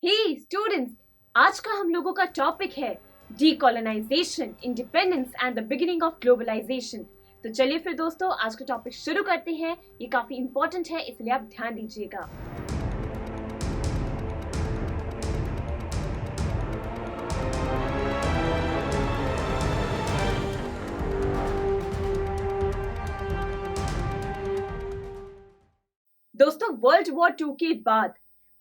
हे students, आज का हम लोगों का टॉपिक है decolonization, independence and the beginning of globalization. तो चलिए फिर दोस्तों, आज का टॉपिक शुरू करते हैं। ये काफी इंपॉर्टेंट है, इसलिए आप ध्यान दीजिएगा। दोस्तों, वर्ल्ड वॉर 2 के बाद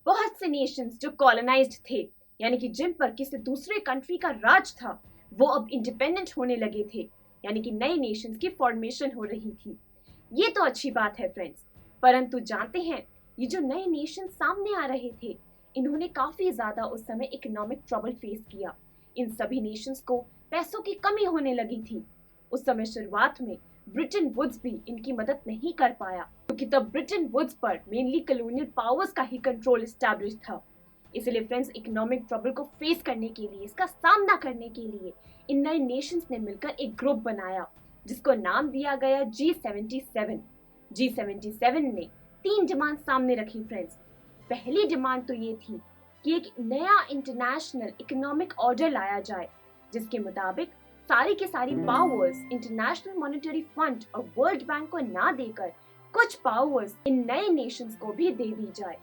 बहुत से नेशंस जो कॉलोनाइज्ड थे, यानी कि जिन पर किसी दूसरे कंट्री का राज था, वो अब इंडिपेंडेंट होने लगे थे, यानी कि नए नेशंस की फॉर्मेशन हो रही थी। ये तो अच्छी बात है फ्रेंड्स, परंतु जानते हैं, ये जो नए नेशन सामने आ रहे थे, इन्होंने काफी ज्यादा उस समय इकोनॉमिक ट्रबल फेस किया। इन सभी नेशंस को पैसों की कमी होने लगी थी। उस समय शुरुआत में ब्रिटेन वुड्स भी इनकी मदद नहीं कर पाया, क्योंकि तब ब्रिटेन वुड्स पर मेनली कॉलोनियल पावर्स का ही कंट्रोल एस्टैब्लिश था। इसलिए फ्रेंड्स, इकोनॉमिक ट्रबल को फेस करने के लिए, इसका सामना करने के लिए इन नए नेशंस ने मिलकर एक ग्रुप बनाया, जिसको नाम दिया गया G77। G77 ने 3 डिमांड सामने रखी फ्रेंड्स। पहली डिमांड तो ये थी कि एक नया इंटरनेशनल इकोनॉमिक ऑर्डर लाया जाए, जिसके मुताबिक सारी की सारी पावर्स इंटरनेशनल मॉनेटरी फंड और वर्ल्ड बैंक को ना देकर कुछ पावर्स इन नए नेशंस को भी दे दी जाए।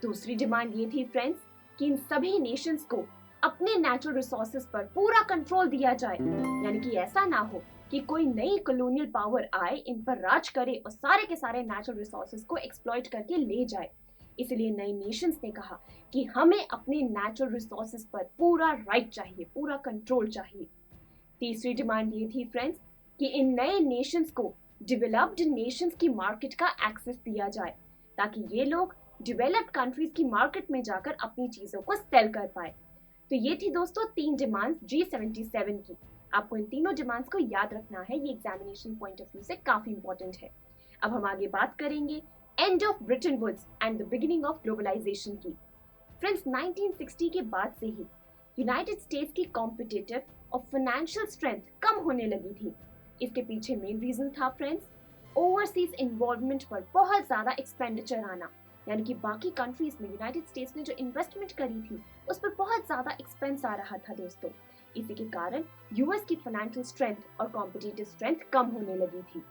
दूसरी डिमांड ये थी फ्रेंड्स कि इन सभी नेशंस को अपने नेचुरल रिसोर्सेज पर पूरा कंट्रोल दिया जाए, यानी कि ऐसा ना हो कि कोई नई कॉलोनियल पावर आए, इन पर राज करे और सारे के सारे नेचुरल रिसोर्सेज को एक्सप्लॉइट करके ले जाए। इसलिए नए नेशंस ने कहा कि हमें अपने नेचुरल रिसोर्सेज पर पूरा राइट चाहिए, पूरा कंट्रोल चाहिए। तीसरी डिमांड ये थी फ्रेंड्स कि इन नए नेशंस को डेवलप्ड नेशंस की मार्केट का एक्सेस दिया जाए, ताकि ये लोग डेवलप्ड कंट्रीज की मार्केट में जाकर अपनी चीजों को सेल कर पाए। तो ये थी दोस्तों 3 डिमांड्स G77 की। आपको इन तीनों डिमांड्स को याद रखना है, ये एग्जामिनेशन पॉइंट ऑफ व्यू से काफी इंपॉर्टेंट है। अब हम आगे बात करेंगे end of Bretton Woods and the beginning of globalization की। फ्रेंड्स, 1960 के बाद से ही यूनाइटेड स्टेट्स की कॉम्पिटिटिव और फाइनेंशियल स्ट्रेंथ कम होने लगी थी। इसके पीछे मेन रीजन था फ्रेंड्स, ओवरसीज इन्वॉल्वमेंट पर बहुत ज्यादा एक्सपेंडिचर आना, यानी कि बाकी कंट्रीज में यूनाइटेड स्टेट्स ने जो इन्वेस्टमेंट करी थी, उस पर बहुत ज्यादा एक्सपेंस आ रहा था दोस्तों। इसी के कारण यूएस की फाइनेंशियल स्ट्रेंथ और कॉम्पिटिटिव स्ट्रेंथ कम होने लगी थी।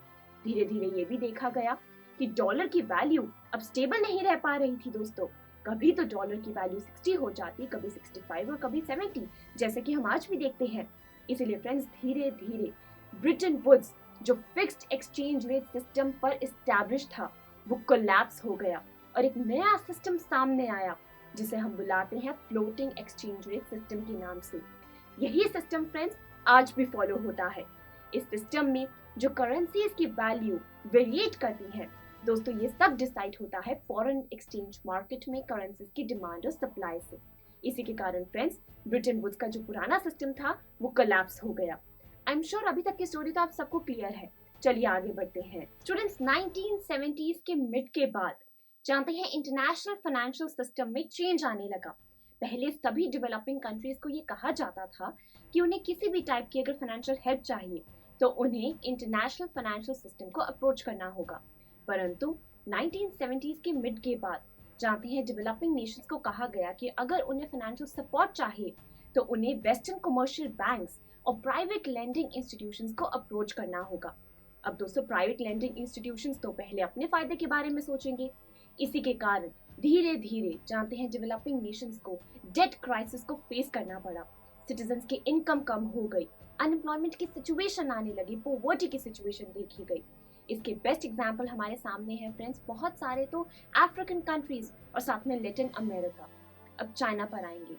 धीरे धीरे ये भी देखा गया कि डॉलर की वैल्यू अब स्टेबल नहीं रह पा रही थी दोस्तों। कभी तो डॉलर की वैल्यू 60 हो जाती, कभी 65 और कभी 70, जैसे कि हम आज भी देखते हैं। इसीलिए फ्रेंड्स, धीरे धीरे ब्रिटेन वुड्स जो फिक्स्ड एक्सचेंज रेट सिस्टम पर एस्टैब्लिश था, वो कोलैप्स हो गया और एक नया सिस्टम सामने आया, जिसे हम बुलाते हैं फ्लोटिंग एक्सचेंज रेट सिस्टम के नाम से। यही सिस्टम फ्रेंड्स आज भी फॉलो होता है। इस सिस्टम में जो करेंसीज की वैल्यू वेरिएट करती है दोस्तों, ये सब डिसाइड होता है फॉरेन एक्सचेंज मार्केट में करेंसीज की डिमांड और सप्लाई से। इसी के कारण फ्रेंड्स, ब्रिटेन वुड्स का जो पुराना सिस्टम था, वो कोलैप्स हो गया। आई एम श्योर अभी तक की स्टोरी तो आप सबको क्लियर है। चलिए आगे बढ़ते हैं। स्टूडेंट्स, 1970s के मिड के बाद जानते हैं इंटरनेशनल फाइनेंशियल सिस्टम में चेंज आने लगा। पहले सभी डेवलपिंग कंट्रीज को ये कहा जाता था कि उन्हें किसी भी टाइप की अगर फाइनेंशियल हेल्प चाहिए तो उन्हें इंटरनेशनल फाइनेंशियल सिस्टम को अप्रोच करना होगा। परंतु 1970s के मिड के बाद जानते हैं डेवलपिंग नेशंस को कहा गया कि अगर उन्हें फाइनेंशियल सपोर्ट चाहिए तो उन्हें वेस्टर्न कमर्शियल बैंक्स और प्राइवेट लेंडिंग इंस्टीट्यूशंस को अप्रोच करना होगा। अब दोस्तों, प्राइवेट लेंडिंग इंस्टीट्यूशंस तो पहले अपने फायदे के बारे में सोचेंगे। इसी के कारण धीरे धीरे जानते हैं डेवलपिंग नेशंस को डेट क्राइसिस को फेस करना पड़ा। सिटीजन्स की इनकम कम हो गई, अनएम्प्लॉयमेंट की सिचुएशन आने लगी, पॉवर्टी की सिचुएशन देखी गई। इसके बेस्ट एग्जाम्पल हमारे सामने है फ्रेंड्स, बहुत सारे तो अफ्रीकन कंट्रीज और साथ में लैटिन अमेरिका। अब चाइना पर आएंगे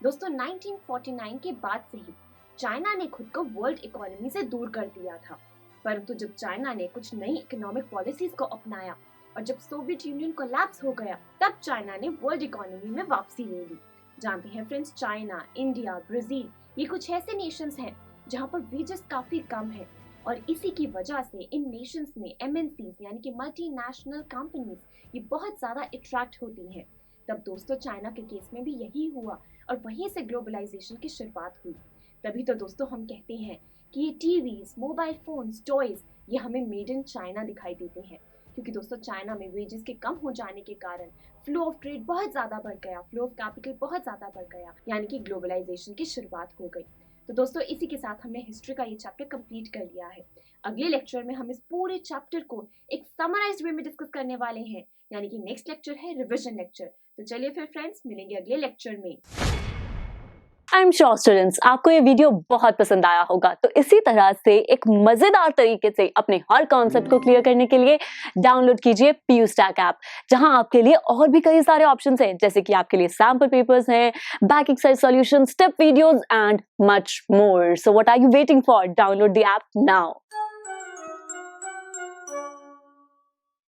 दोस्तों। 1949 के बाद से ही चाइना ने खुद को वर्ल्ड इकोनॉमी से दूर कर दिया था, परंतु जब चाइना ने कुछ नई इकोनॉमिक पॉलिसीज को अपनाया और जब सोवियत यूनियन कोलैप्स हो गया, तब चाइना ने वर्ल्ड इकोनॉमी में वापसी ले ली। जानते हैं फ्रेंड्स, चाइना, इंडिया, ब्राजील, ये कुछ ऐसे नेशंस हैं जहां पर वेजेस काफी कम है, और इसी की वजह से इन नेशंस में एमएनसीज यानी कि मल्टीनेशनल कंपनीज ये बहुत ज्यादा अट्रैक्ट होती हैं। तब दोस्तों चाइना के केस में भी यही हुआ और वहीं से ग्लोबलाइजेशन की शुरुआत हुई। तभी तो दोस्तों हम कहते हैं कि ये टीवीज, मोबाइल फोन्स, टॉयज ये हमें मेड इन चाइना दिखाई देते हैं, क्योंकि दोस्तों चाइना में वेजेस के कम हो जाने के कारण फ्लो ऑफ ट्रेड बहुत ज्यादा बढ़ गया, फ्लो ऑफ कैपिटल बहुत ज्यादा बढ़ गया, यानी कि ग्लोबलाइजेशन की शुरुआत हो गई। तो दोस्तों इसी के साथ हमने हिस्ट्री का ये चैप्टर कंप्लीट कर लिया है। अगले लेक्चर में हम इस पूरे चैप्टर को एक समराइज्ड वे में डिस्कस करने वाले हैं, यानी कि नेक्स्ट लेक्चर है रिवीजन लेक्चर। तो चलिए फिर फ्रेंड्स, मिलेंगे अगले लेक्चर में। आई एम श्योर स्टूडेंट्स आपको ये वीडियो बहुत पसंद आया होगा। तो इसी तरह से एक मजेदार तरीके से अपने हर कॉन्सेप्ट को क्लियर करने के लिए डाउनलोड कीजिए PU Stack ऐप, जहां आपके लिए और भी कई सारे ऑप्शंस हैं, जैसे कि आपके लिए सैंपल पेपर्स हैं, back exercise solution, step videos and much more. So what are you waiting for? Download the app now.